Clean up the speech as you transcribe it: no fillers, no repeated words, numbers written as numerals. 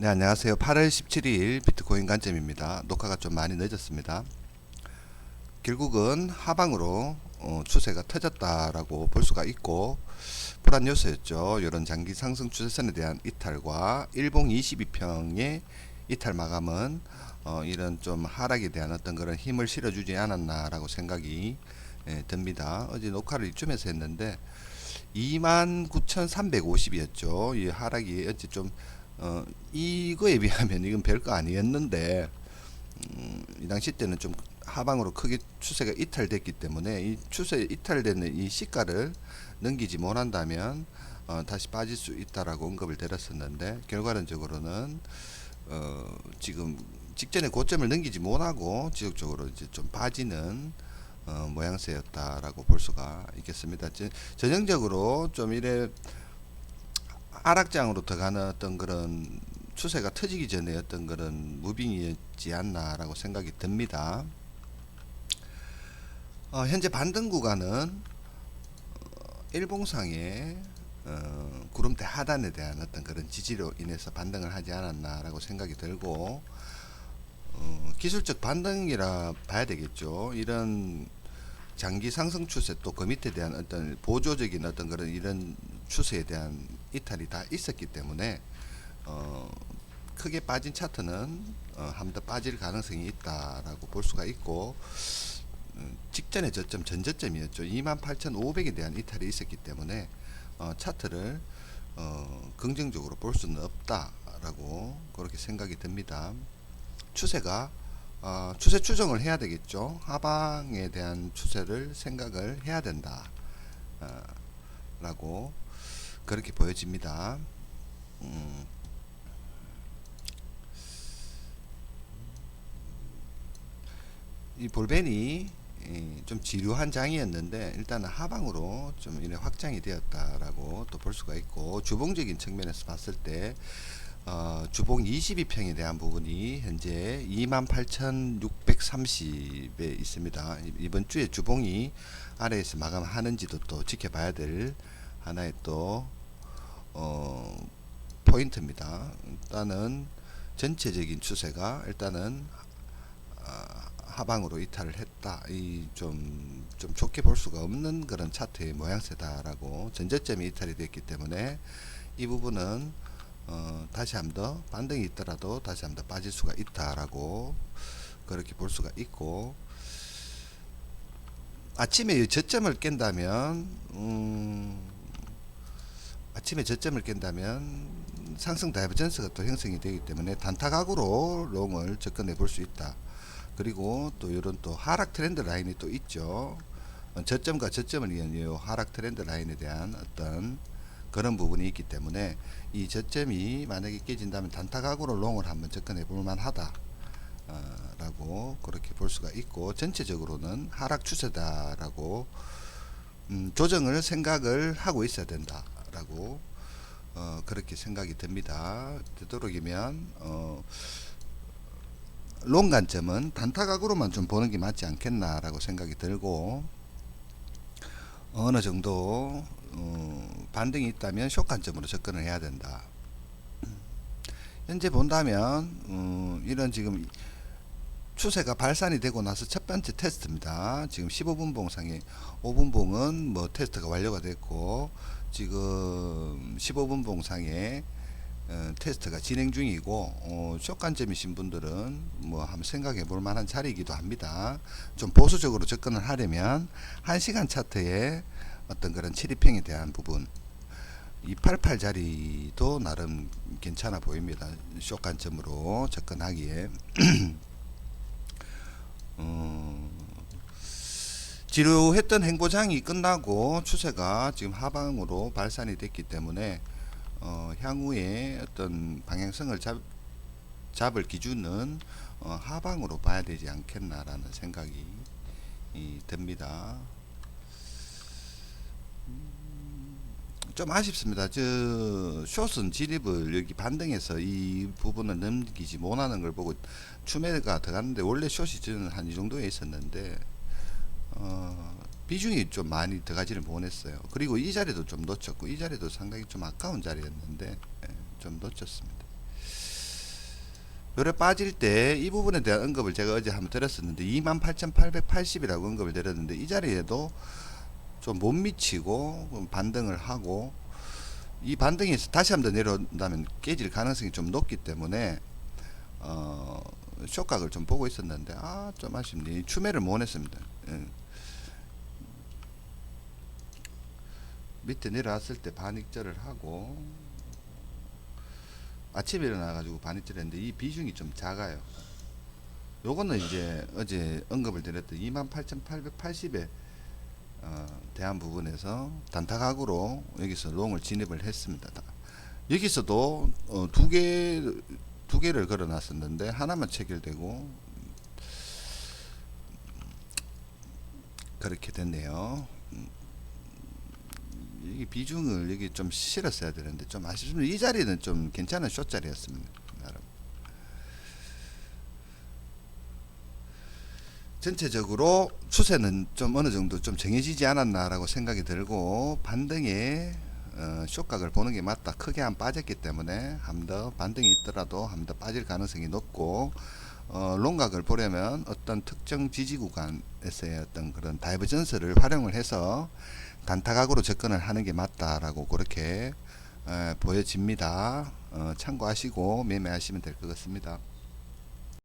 네, 안녕하세요. 8월 17일 비트코인 관점입니다. 녹화가 좀 많이 늦었습니다. 결국은 하방으로 추세가 터졌다라고 볼 수가 있고, 불안 요소였죠. 이런 장기 상승 추세선에 대한 이탈과 일봉 22평의 이탈 마감은 이런 좀 하락에 대한 어떤 그런 힘을 실어주지 않았나라고 생각이 듭니다. 어제 녹화를 이쯤에서 했는데 29,350이었죠. 이 하락이 어째 좀 이거에 비하면 이건 별거 아니었는데 이 당시 때는 좀 하방으로 크게 추세가 이탈됐기 때문에 이 추세 이탈되는 이 시가를 넘기지 못한다면 다시 빠질 수 있다라고 언급을 드렸었는데 결과론적으로는 지금 직전에 고점을 넘기지 못하고 지속적으로 이제 좀 빠지는 모양새였다라고 볼 수가 있겠습니다. 전형적으로 좀 이래 하락장으로 들어가는 어떤 그런 추세가 터지기 전에 어떤 그런 무빙이었지 않나라고 생각이 듭니다. 현재 반등 구간은 일봉상의 구름대 하단에 대한 어떤 그런 지지로 인해서 반등을 하지 않았나라고 생각이 들고 기술적 반등이라 봐야 되겠죠. 이런 장기 상승 추세 또 그 밑에 대한 어떤 보조적인 어떤 그런 이런 추세에 대한 이탈이 다 있었기 때문에 크게 빠진 차트는 한 번 더 빠질 가능성이 있다라고 볼 수가 있고 직전의 저점 전저점이었죠. 28,500에 대한 이탈이 있었기 때문에 차트를 긍정적으로 볼 수는 없다라고 그렇게 생각이 듭니다. 추세가 추세 추정을 해야 되겠죠. 하방에 대한 추세를 생각을 해야 된다 라고 그렇게 보여집니다. 이 볼벤이 좀 지루한 장이었는데 일단은 하방으로 좀 이렇게 확장이 되었다라고 또 볼 수가 있고 주봉적인 측면에서 봤을 때 주봉 22평에 대한 부분이 현재 28,630에 있습니다. 이번 주에 주봉이 아래에서 마감하는지도 또 지켜봐야 될 하나의 또 포인트입니다. 일단은 전체적인 추세가 일단은 하방으로 이탈을 했다. 이 좀 좋게 볼 수가 없는 그런 차트의 모양새다라고 전저점이 이탈이 됐기 때문에 이 부분은 다시 한번 반등이 있더라도 다시 한번 빠질 수가 있다라고 그렇게 볼 수가 있고 아침에 저점을 깬다면 아침에 저점을 깬다면 상승 다이버전스가 또 형성이 되기 때문에 단타각으로 롱을 접근해 볼 수 있다. 그리고 또 이런 또 하락 트렌드 라인이 또 있죠. 저점과 저점을 이은 이 하락 트렌드 라인에 대한 어떤 그런 부분이 있기 때문에 이 저점이 만약에 깨진다면 단타각으로 롱을 한번 접근해 볼 만하다 라고 그렇게 볼 수가 있고 전체적으로는 하락 추세다라고 조정을 생각을 하고 있어야 된다 라고 그렇게 생각이 듭니다. 되도록이면 롱 관점은 단타각으로만 좀 보는 게 맞지 않겠나라고 생각이 들고 어느 정도 반등이 있다면 숏 관점으로 접근을 해야 된다. 현재 본다면 이런 지금 추세가 발산이 되고 나서 첫 번째 테스트입니다. 지금 15분봉 상에 5분봉은 뭐 테스트가 완료가 됐고 지금 15분봉 상에 테스트가 진행 중이고 숏 관점이신 분들은 뭐 한번 생각해 볼 만한 자리이기도 합니다. 좀 보수적으로 접근을 하려면 1시간 차트의 어떤 그런 7입평에 대한 부분 288 자리도 나름 괜찮아 보입니다. 숏 관점으로 접근하기에 지루했던 행보장이 끝나고 추세가 지금 하방으로 발산이 됐기 때문에 향후에 어떤 방향성을 잡을 기준은 하방으로 봐야 되지 않겠나라는 생각이 듭니다. 좀 아쉽습니다. 숏은 진입을 여기 반등해서 이 부분을 넘기지 못하는 걸 보고 추매가 들어갔는데 원래 숏이 저는 한 이 정도에 있었는데 비중이 좀 많이 들어가지를 못했어요. 그리고 이 자리도 좀 놓쳤고 이 자리도 상당히 좀 아까운 자리였는데 좀 놓쳤습니다. 요래 빠질 때 이 부분에 대한 언급을 제가 어제 한번 드렸었는데 28,880이라고 언급을 드렸는데 이 자리에도 좀 못 미치고 반등을 하고 이 반등에서 다시 한번 더 내려온다면 깨질 가능성이 좀 높기 때문에 쇼각을 좀 보고 있었는데 좀 아쉽네. 추매를 못 했습니다. 예. 밑에 내려왔을 때 반익절을 하고 아침에 일어나가지고 반익절 했는데 이 비중이 좀 작아요. 요거는 이제 어제 언급을 드렸던 28,880에 대한 부분에서 단타각으로 여기서 롱을 진입을 했습니다. 여기서도 두 개를 걸어 놨었는데 하나만 체결되고 그렇게 됐네요. 이 비중을 여기 좀 실었어야 되는데 좀 아쉽습니다. 이 자리는 좀 괜찮은 숏 자리였습니다. 전체적으로 추세는 좀 어느 정도 좀 정해지지 않았나라고 생각이 들고 반등에 쇼각을 보는 게 맞다. 크게 안 빠졌기 때문에 한 더 반등이 있더라도 한 더 빠질 가능성이 높고 롱각을 보려면 어떤 특정 지지 구간에서의 어떤 그런 다이버전스를 활용을 해서 단타각으로 접근을 하는 게 맞다라고 그렇게 보여집니다. 참고하시고 매매하시면 될 것 같습니다.